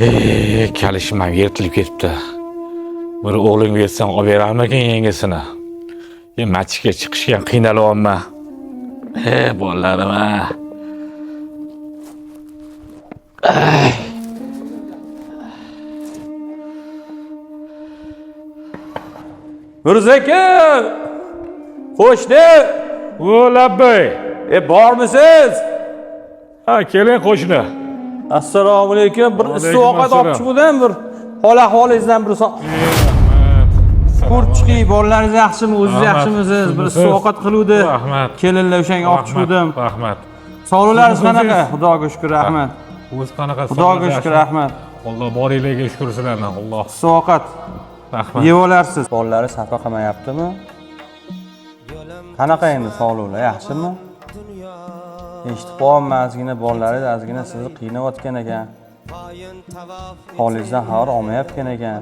Kalishim ham yirtilib ketibdi. Bir o'g'ling bersang olib berarmikin yangisini? Machishga chiqishga ham qiynalyapman. Bolalarim a. Mirzaka! Qo'shni! Labbay. Bormisiz? Ha, keling qo'shni. Assalomu alaykum. Bir issiq ovqat olmoqchi bo'ldim, bir hol ahvolingizdan bir ko'rib chiqing, bolalaringiz yaxshimi, o'zingiz yaxshimisiz? Bir issiq ovqat qiluvdi. Rahmat. Kelinlar o'shanga olmoqchi bo'ldim. Rahmat. Sog'liklaringiz qanaqa? Xudoga shukr, rahmat. O'z qanaqa? Xudoga shukr, rahmat. Alloh boringlarga shukr sizlarni. Alloh. Issiq ovqat Rahmat. yeb olarsiz. Bolalari xafa qilmayaptimi? Qanaqa endi sog'liqlar, yaxshimi? Eshitib qo'yapman, ozgina bolalaringiz ozgina sizni qiynayotgan ekan. Holingizdan xabar olmayotgan ekan.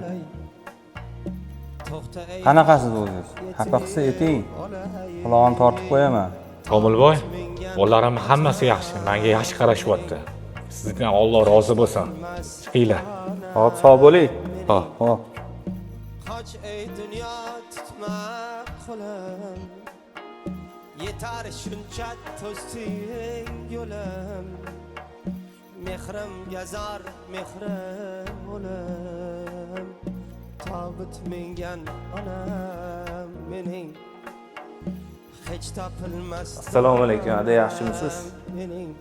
Qanaqasiz o'zingiz? Xafa qilsa ayting. Qulog'ini tortib qo'yaman. Komilboy, bolalarimning hammasi yaxshi. Menga yaxshi qarashyapti. Sizdan Alloh rozi bo'lsin. Chiqinglar. Hop, sog' bo'ling. Hop. Hop. Qoch ey dunyo tutma qo'lim. Yetar shuncha to'sding yo'lim. Mehrim gazar, mehrim o'lim. Tobut mingan onam mening. Hech topilmas. Assalomu alaykum, ada yaxshimisiz? Mening.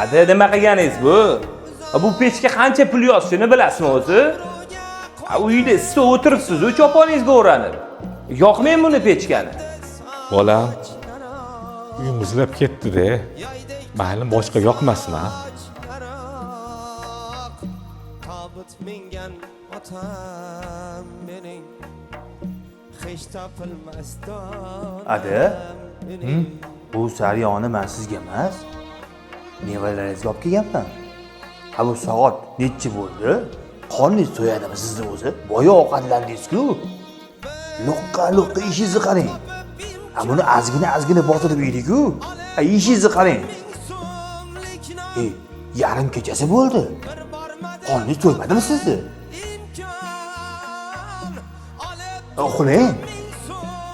Ada nima qilganingiz bu? Bu pechga qancha pul yozishini bilasizmi o'zi? Uyda siz o'tiribsiz-ku, choponingizga o'ranib. Yoqmaymi buni pechkani? Bolam, uyim muzlab ketdi-da. Mayli boshqa yoqmasmi? Tobut mingan otam mening. Hech topilmasdan. Ada, bu saryoni men sizga emas, nevaralaringizga olib kelganman. Ha bu soat necha bo'ldi? Qoningiz to'yadimi sizni o'zi? Boya ovqatlandingiz-ku. Loqqa ishingizni qarang. Ha buni azgina botirib yedik-ku. Ha ishingizni qarang. Yarim kechasi bo'ldi. Qoningiz to'ymadimi sizni? Uxlang.